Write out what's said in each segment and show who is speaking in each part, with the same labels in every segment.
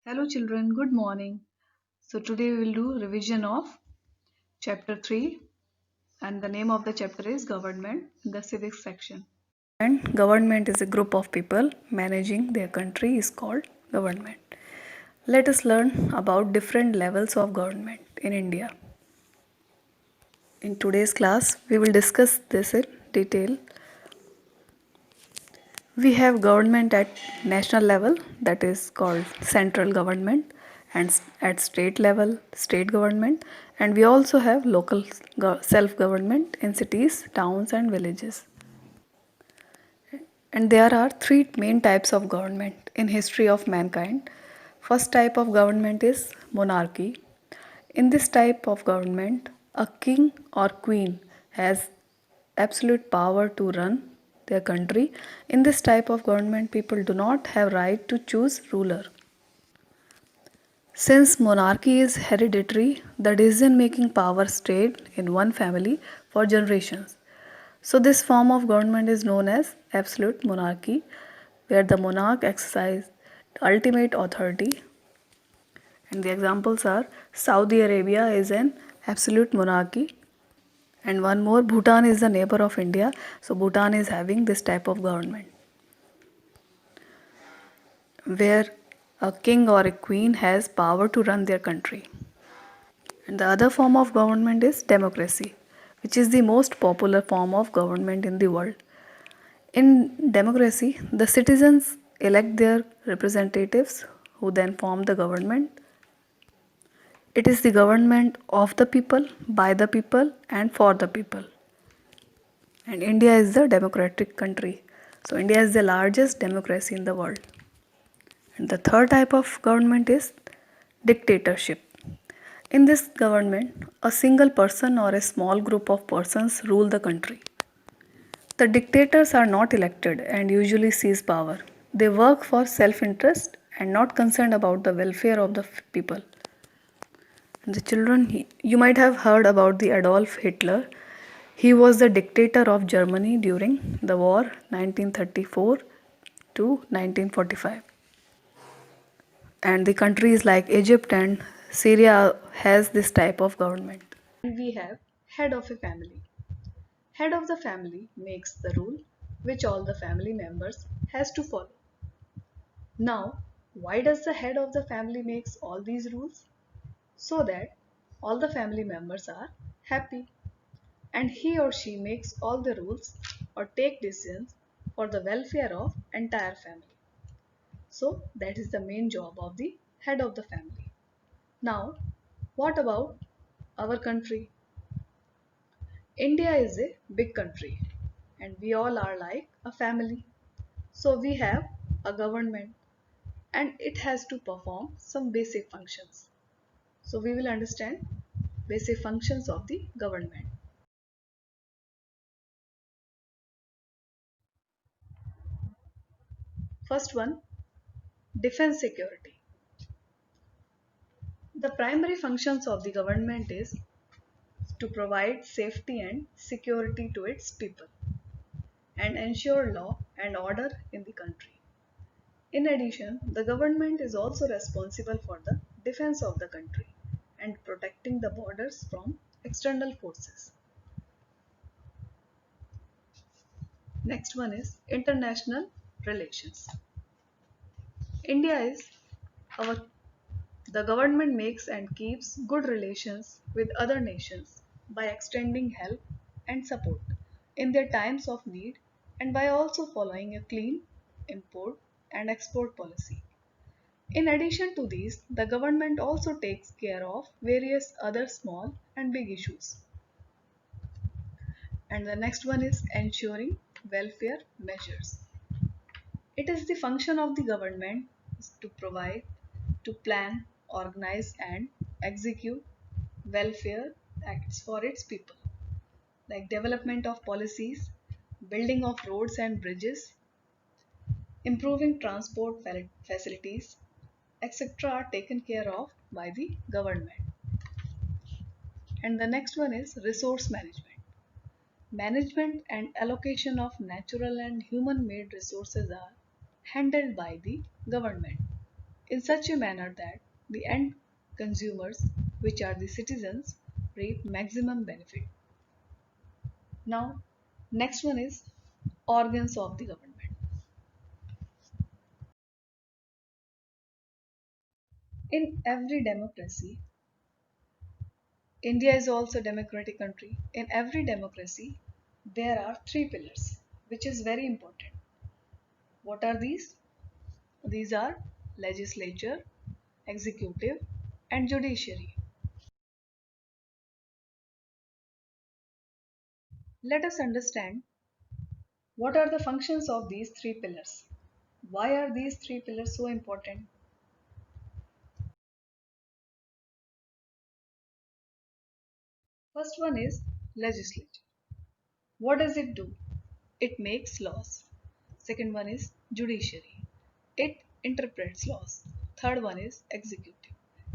Speaker 1: Hello children, good morning. So today we will do revision of chapter 3 and the name of the chapter is government in the civics section. And government is a group of people managing their country is called government. Let us learn about different levels of government in India. In today's class we will discuss this in detail. We have government at national level, that is called central government, and at state level, state government, and we also have local self government in cities, towns, and villages. And there are three main types of government in history of mankind. First type of government is monarchy. In this type of government, a king or queen has absolute power to run their country. In this type of government, people do not have right to choose ruler. Since monarchy is hereditary, the decision making power stayed in one family for generations. So, this form of government is known as absolute monarchy, where the monarch exercises ultimate authority. And the examples are Saudi Arabia is an absolute monarchy, and one more, Bhutan is the neighbor of India. So, Bhutan is having this type of government where a king or a queen has power to run their country. And the other form of government is democracy, which is the most popular form of government in the world. In democracy, the citizens elect their representatives who then form the government. It is the government of the people, by the people, and for the people. And India is the democratic country. So, India is the largest democracy in the world. And the third type of government is dictatorship. In this government, a single person or a small group of persons rule the country. The dictators are not elected and usually seize power. They work for self interest and not concerned about the welfare of the people. And the children, you might have heard about the Adolf Hitler. He was the dictator of Germany during the war 1934 to 1945. And the countries like Egypt and Syria has this type of government. And we have head of a family. Head of the family makes the rule which all the family members has to follow. Now, why does the head of the family makes all these rules? So that all the family members are happy and he or she makes all the rules or take decisions for the welfare of entire family. So that is the main job of the head of the family. Now, what about our country? India is a big country and we all are like a family. So we have a government and it has to perform some basic functions. So we will understand basic functions of the government. First one, defense security. The primary functions of the government is to provide safety and security to its people and ensure law and order in the country. In addition, the government is also responsible for the defense of the country and protecting the borders from external forces. Next one is international relations. India is our the government makes and keeps good relations with other nations by extending help and support in their times of need and by also following a clean import and export policy. In addition to these, the government also takes care of various other small and big issues. And the next one is ensuring welfare measures. It is the function of the government to provide, to plan, organize, and execute welfare acts for its people, like development of policies, building of roads and bridges, improving transport facilities, etc., are taken care of by the government. And the next one is resource management. Management and allocation of natural and human made resources are handled by the government. in such a manner that the end consumers, which are the citizens, reap maximum benefit. Now, next one is organs of the government. In every democracy, India is also a democratic country. In every democracy, there are three pillars, which is very important. What are these? These are legislature, executive, and judiciary. Let us understand what are the functions of these three pillars. Why are these three pillars so important? First one is legislature. What does it do? It makes laws. Second one is judiciary. It interprets laws. Third one is executive.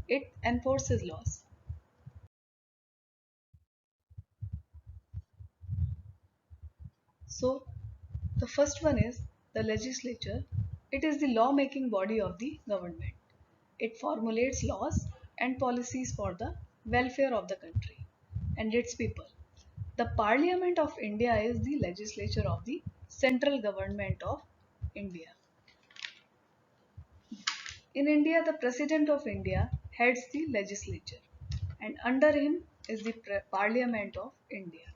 Speaker 1: It enforces laws. So, the first one is the legislature. It is the law-making body of the government. It formulates laws and policies for the welfare of the country and its people. The Parliament of India is the legislature of the central government of India. In India, the President of India heads the legislature, and under him is the Parliament of India.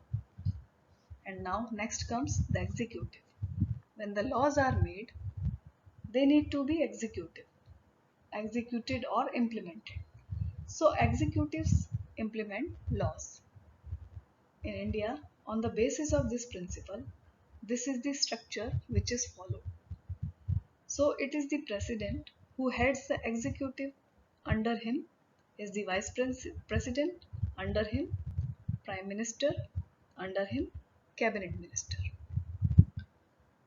Speaker 1: And now, next comes the executive. When the laws are made, they need to be executed or implemented. So, executives implement laws. In India, on the basis of this principle, this is the structure which is followed. So it is the president who heads the executive. Under him is the vice president, under him prime minister, under him cabinet minister.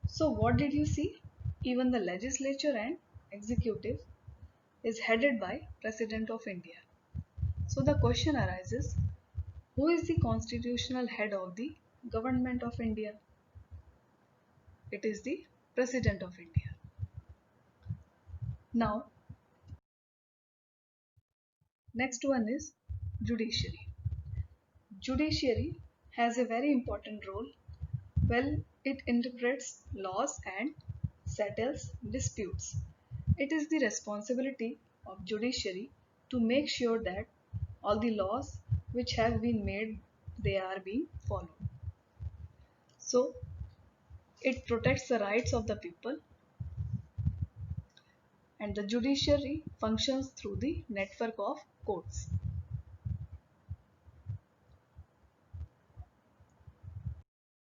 Speaker 1: So what did you see? Even the legislature and executive is headed by President of India. So the question arises, who is the constitutional head of the government of India? It is the President of India. Now, next one is judiciary. Judiciary has a very important role. Well, it interprets laws and settles disputes. It is the responsibility of judiciary to make sure that all the laws which have been made, they are being followed. So it protects the rights of the people, and the judiciary functions through the network of courts.